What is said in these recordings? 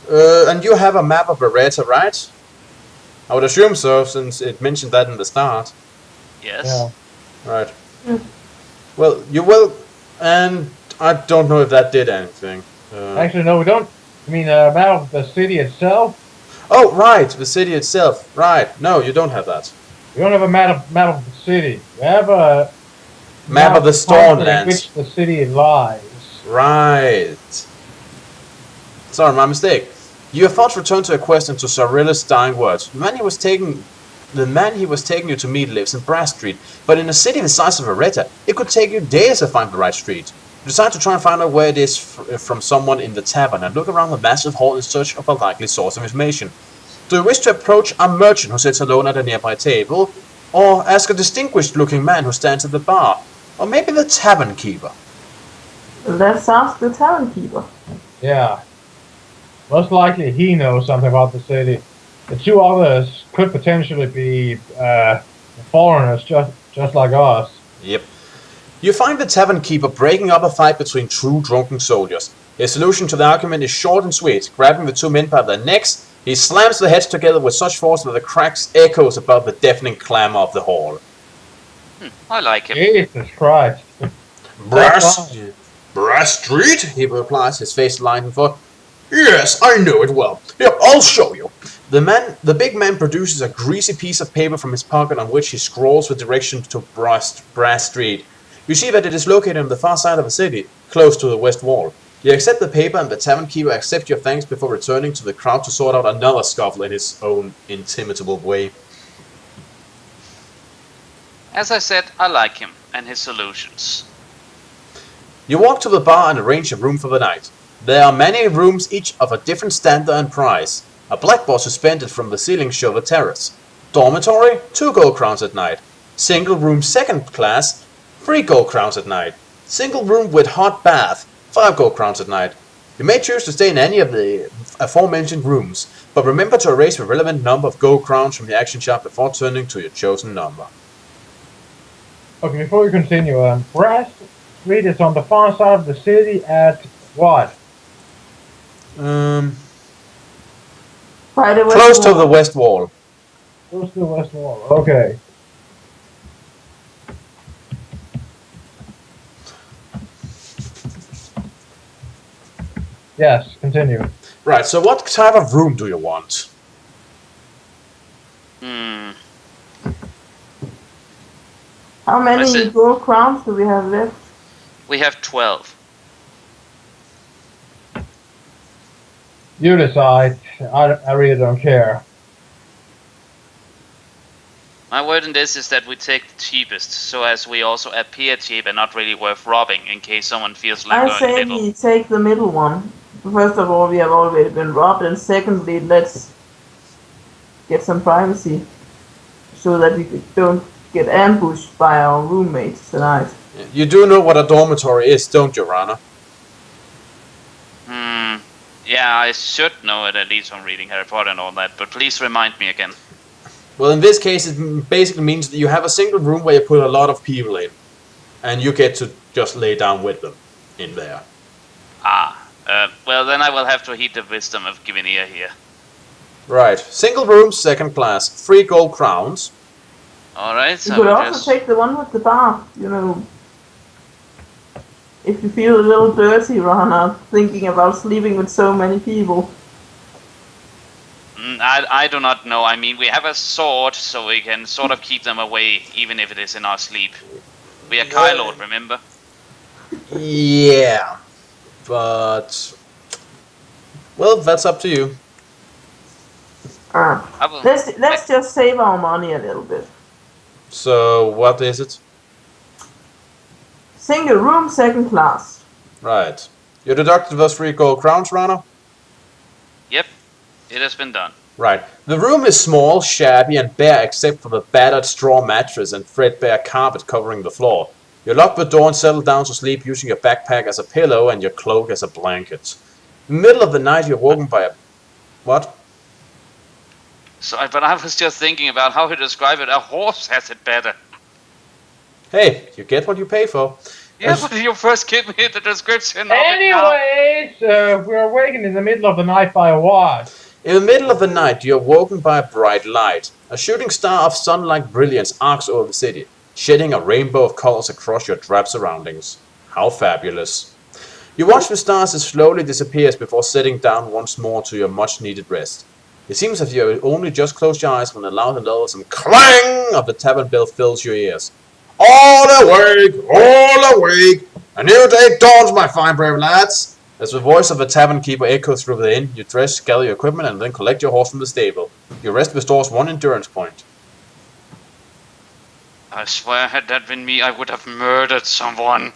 And you have a map of Beretta, right? I would assume so, since it mentioned that in the start. Yes. Yeah. Right. Mm. Well, you will, and I don't know if that did anything. Actually, no, we don't. I mean, map of the city itself. Oh, right, the city itself. Right. No, you don't have that. We don't have a map of the city. We have a Map of the country in Stormlands. which the city lies. Right. Sorry, my mistake. You have thoughts returned to a quest into Cyrillus' dying words. The man he was taking you to meet lives in Brass Street, but in a city the size of Areta, it could take you days to find the right street. You decide to try and find out where it is from someone in the tavern and look around the massive hall in search of a likely source of information. Do you wish to approach a merchant who sits alone at a nearby table, or ask a distinguished-looking man who stands at the bar, or maybe the tavern keeper? Let's ask the tavern keeper. Yeah. Most likely he knows something about the city. The two others could potentially be foreigners just like us. Yep. You find the tavern keeper breaking up a fight between two drunken soldiers. His solution to the argument is short and sweet. Grabbing the two men by their necks, he slams their heads together with such force that the cracks echoes above the deafening clamor of the hall. I like him. Jesus Christ. Brass Street? He replies, his face lighting for. Yes, I know it well. Here, I'll show you. The big man produces a greasy piece of paper from his pocket on which he scrawls the direction to Brass Street. You see that it is located on the far side of the city, close to the west wall. You accept the paper and the tavern keeper accepts your thanks before returning to the crowd to sort out another scuffle in his own intimidable way. As I said, I like him and his solutions. You walk to the bar and arrange a room for the night. There are many rooms, each of a different standard and price. A blackboard suspended from the ceiling show the terrace. Dormitory, 2 gold crowns at night. Single room second class, 3 gold crowns at night. Single room with hot bath, 5 gold crowns at night. You may choose to stay in any of the aforementioned rooms, but remember to erase the relevant number of gold crowns from the action chart before turning to your chosen number. Okay, before we continue, Brass Street is on the far side of the city at what? By the west Close wall. to the west wall. Close to the west wall. Okay. Yes, continue. Right, so what type of room do you want? How I many see. gold crowns do we have left? We have 12. You decide. I really don't care. My word in this is that we take the cheapest, so as we also appear cheap and not really worth robbing in case someone feels like I going say middle. we take the middle one. First of all, we have already been robbed, and secondly, let's get some privacy so that we don't get ambushed by our roommates tonight. You do know what a dormitory is, don't you, Rana? Yeah, I should know it at least from reading Harry Potter and all that, but please remind me again. Well, in this case, it basically means that you have a single room where you put a lot of people in, and you get to just lay down with them in there. Well then I will have to heed the wisdom of Givenir here. Right. Single room, second class, 3 gold crowns. Alright, You so could we'll also just... take the one with the bar, you know. If you feel a little dirty, Rana, thinking about sleeping with so many people. I do not know. I mean, we have a sword, so we can sort of keep them away, even if it is in our sleep. We are Kylord, remember? Yeah. But... well, that's up to you. I will... Let's just save our money a little bit. So, what is it? Single room, second class. Right. You deducted those 3 gold crowns, Rana? Yep, it has been done. Right. The room is small, shabby, and bare except for the battered straw mattress and threadbare carpet covering the floor. You lock the door and settle down to sleep using your backpack as a pillow and your cloak as a blanket. In the middle of the night, you're woken by a... what? Sorry, but I was just thinking about how to describe it. A horse has it better. Hey, you get what you pay for. Yeah, but you first give me the description of it now. Anyways, we're awakened in the middle of the night by a what? In the middle of the night, you are woken by a bright light. A shooting star of sun-like brilliance arcs over the city, shedding a rainbow of colors across your drab surroundings. How fabulous. You watch the stars as slowly disappears before sitting down once more to your much-needed rest. It seems as if you only just closed your eyes when the loud and loathsome clang of the tavern bell fills your ears. All awake! All awake! A new day dawns, my fine brave lads! As the voice of the tavern keeper echoes through the inn, you dress, gather your equipment, and then collect your horse from the stable. Your rest restores 1 endurance point. I swear, had that been me, I would have murdered someone.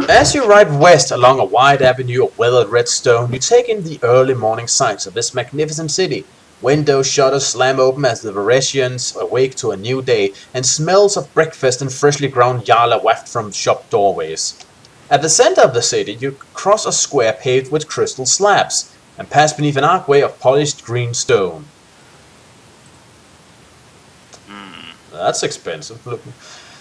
As you ride west along a wide avenue of weathered red stone, you take in the early morning sights of this magnificent city. Window shutters slam open as the Varesians awake to a new day, and smells of breakfast and freshly ground yalla waft from shop doorways. At the center of the city, you cross a square paved with crystal slabs, and pass beneath an archway of polished green stone. That's expensive looking.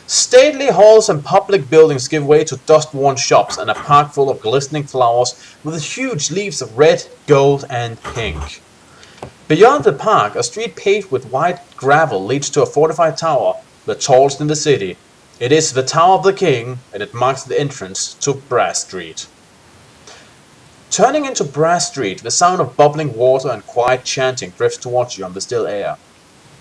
Stately halls and public buildings give way to dust-worn shops and a park full of glistening flowers with huge leaves of red, gold, and pink. Beyond the park, a street paved with white gravel leads to a fortified tower, the tallest in the city. It is the Tower of the King, and it marks the entrance to Brass Street. Turning into Brass Street, the sound of bubbling water and quiet chanting drifts towards you on the still air.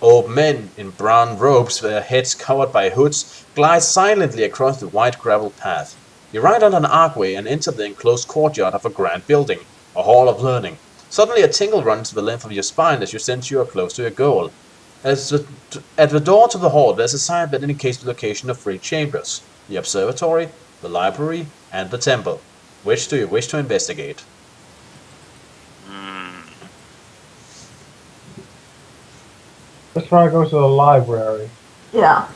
Old men in brown robes, their heads covered by hoods, glide silently across the white gravel path. You ride on an archway and enter the enclosed courtyard of a grand building, a hall of learning. Suddenly a tingle runs the length of your spine as you sense you are close to your goal. At the door to the hall, there's a sign that indicates the location of 3 chambers: the observatory, the library, and the temple. Which do you wish to investigate? Let's try to go to the library. Yeah.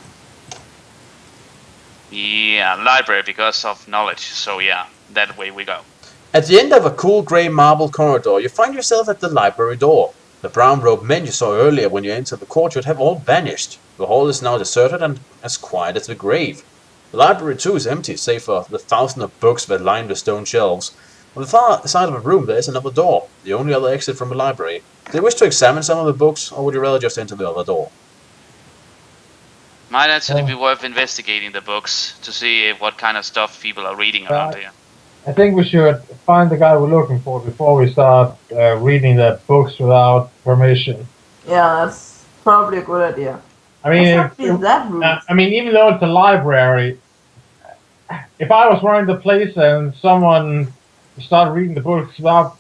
Yeah, library because of knowledge, so yeah, that way we go. At the end of a cool grey marble corridor, you find yourself at the library door. The brown-robed men you saw earlier when you entered the courtyard have all vanished. The hall is now deserted and as quiet as the grave. The library too is empty, save for the thousands of books that line the stone shelves. On the far side of the room there is another door, the only other exit from the library. Do you wish to examine some of the books, or would you rather just enter the other door? Might actually be worth investigating the books to see what kind of stuff people are reading around here. I think we should find the guy we're looking for before we start reading the books without permission. Yeah, that's probably a good idea. I mean, Exactly that route. Even though it's a library, if I was running the place and someone started reading the books without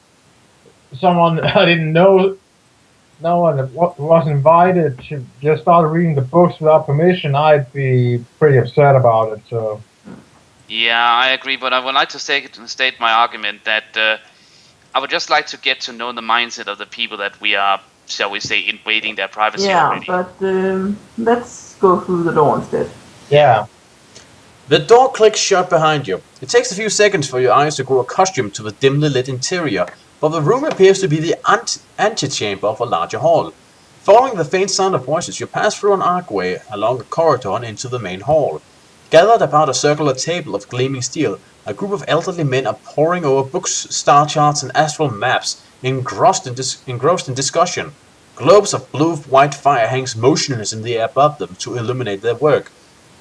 someone I didn't know, no one that was invited to just start reading the books without permission, I'd be pretty upset about it. So. Yeah, I agree, but I would like to state my argument that I would just like to get to know the mindset of the people that we are, shall we say, invading their privacy already. But let's go through the door instead. Yeah. The door clicks shut behind you. It takes a few seconds for your eyes to grow accustomed to the dimly lit interior, but the room appears to be the antechamber of a larger hall. Following the faint sound of voices, you pass through an archway along a corridor and into the main hall. Gathered about a circular table of gleaming steel, a group of elderly men are poring over books, star charts, and astral maps, engrossed in discussion. Globes of blue-white fire hangs motionless in the air above them to illuminate their work.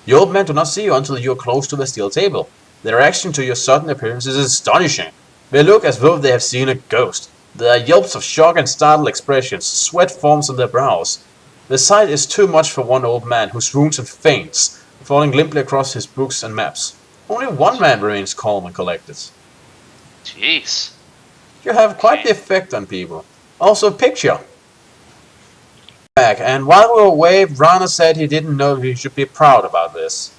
The old men do not see you until you are close to the steel table. Their reaction to your sudden appearance is astonishing. They look as though they have seen a ghost. There are yelps of shock and startled expressions, sweat forms on their brows. The sight is too much for one old man, who swoons and faints, falling limply across his books and maps. Only one man remains calm and collected. Jeez. You have quite the effect on people. Also, picture. Back, and while we were away, Rana said he didn't know he should be proud about this.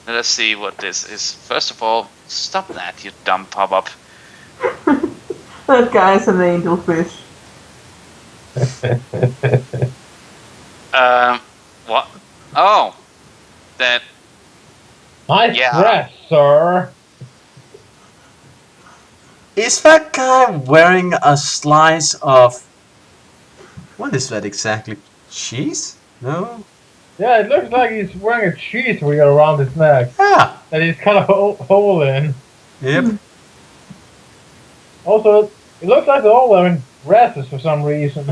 Let's see what this is. First of all, stop that, you dumb pop-up. That guy's an angelfish. What? Oh, that. Nice Yeah. dress, sir. Is that guy wearing a slice of What is that exactly? Cheese? No? Yeah, it looks like he's wearing a cheese wheel around his neck Ah! that he's cut a hole in. Yep. Also, it looks like they're all wearing dresses for some reason.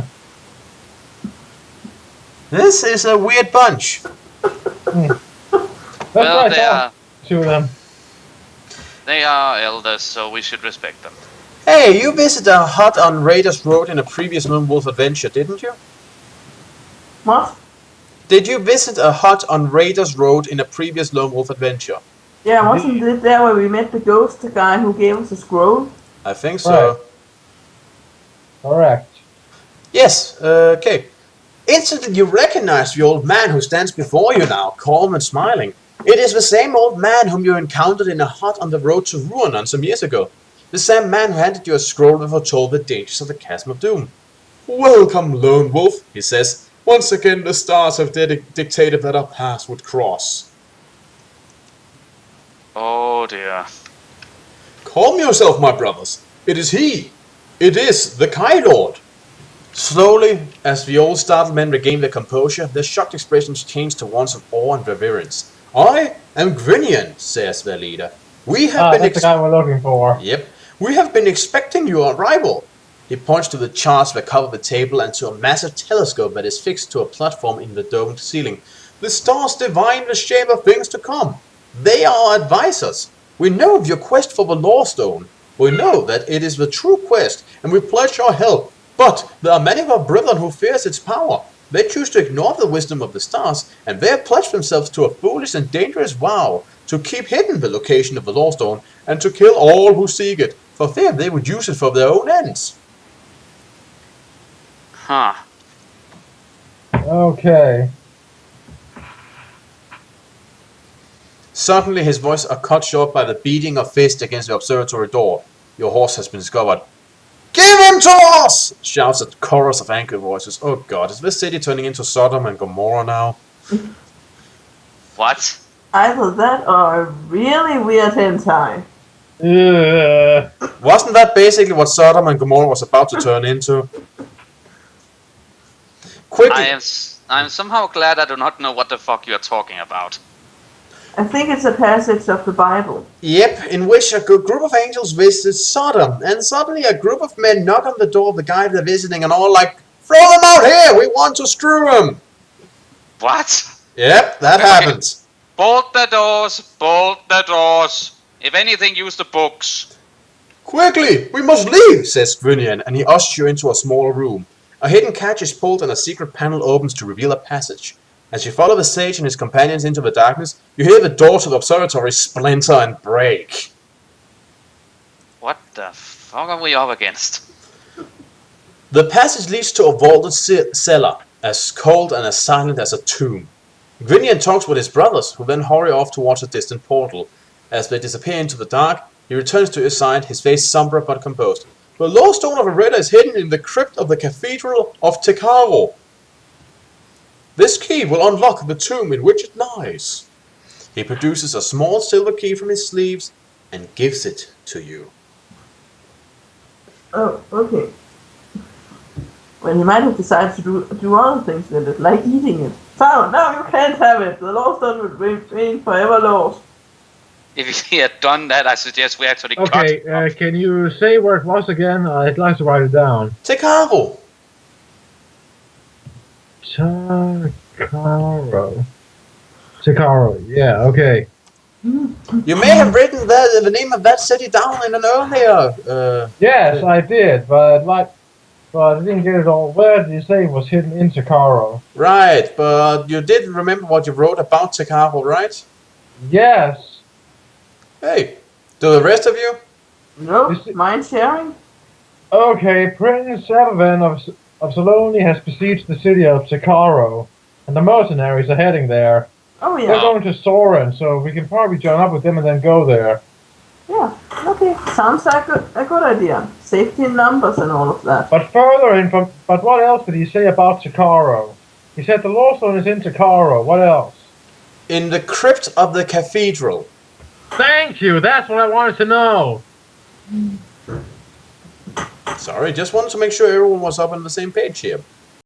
This is a weird bunch. Let's Well, try they talk are to them. they are elders, so we should respect them. Hey, you visited a hut on Raiders Road in a previous Lone Wolf adventure, didn't you? What? Did you visit a hut on Raiders Road in a previous Lone Wolf adventure? Yeah, wasn't it there where we met the ghost guy who gave us a scroll? I think so. Right. Correct. Yes, okay. Instantly you recognize the old man who stands before you now, calm and smiling. It is the same old man whom you encountered in a hut on the road to Ruanon some years ago. The same man who handed you a scroll that foretold the dangers of the Chasm of Doom. Welcome, Lone Wolf, he says. Once again the stars have dictated that our paths would cross. Oh dear. Calm yourself, my brothers. It is he. It is the Kai Lord. Slowly, as the old startled men regain their composure, their shocked expressions change to ones of awe and reverence. I am Gwynion, says their leader. We have been That's the guy we're looking for. Yep. We have been expecting your arrival. He points to the charts that cover the table and to a massive telescope that is fixed to a platform in the domed ceiling. The stars divine the shape of things to come. They are our advisors. We know of your quest for the Lawstone. We know that it is the true quest, and we pledge our help. But there are many of our brethren who fears its power. They choose to ignore the wisdom of the stars, and they have pledged themselves to a foolish and dangerous vow to keep hidden the location of the Lawstone and to kill all who seek it, for fear they would use it for their own ends. Huh. Okay. Suddenly his voice are cut short by the beating of fist against the observatory door. Your horse has been discovered. Give him to us! Shouts a chorus of angry voices. Oh god, is this city turning into Sodom and Gomorrah now? What? Either that or a really weird hentai. Wasn't that basically what Sodom and Gomorrah was about to turn into? Quickly! I am somehow glad I do not know what the fuck you are talking about. I think it's a passage of the Bible. Yep, in which a group of angels visit Sodom, and suddenly a group of men knock on the door of the guy they're visiting and all like, throw them out here, we want to screw them! What? Yep, that happens. Bolt the doors, bolt the doors. If anything, use the books. Quickly, we must leave, says Gwynion, and he ushers you into a smaller room. A hidden catch is pulled and a secret panel opens to reveal a passage. As you follow the sage and his companions into the darkness, you hear the door to the observatory splinter and break. What the fuck are we up against? The passage leads to a vaulted cellar, as cold and as silent as a tomb. Gwynion talks with his brothers, who then hurry off towards a distant portal. As they disappear into the dark, he returns to his side, his face somber but composed. The Lawstone of Areta is hidden in the crypt of the Cathedral of Tekaro. This key will unlock the tomb in which it lies. He produces a small silver key from his sleeves and gives it to you. Oh, okay. Well, he might have decided to do other things with it, like eating it. So, no, you can't have it. The Lawstone will remain forever lost. If he had done that, I suggest we actually Okay, cut. can you say where it was again? I'd like to write it down. Tekaro! Tekaro, yeah, okay. You may have written the name of that city down in an earlier... Yes, I did, but I didn't get it all. Where did you say it was hidden in Tekaro? Right, but you did remember what you wrote about Tekaro, right? Yes. Hey, do the rest of you? No, You see- mind sharing? Okay, Prince Evan of Saloni has besieged the city of Tekaro, and the mercenaries are heading there. Oh, They're yeah. going to Soren, so we can probably join up with them and then go there. Yeah, okay. Sounds like a good idea. Safety in numbers and all of that. But but what else did he say about Tekaro? He said the Lawstone is in Tekaro. What else? In the crypt of the cathedral. Thank you. That's what I wanted to know. Sorry, just wanted to make sure everyone was up on the same page here.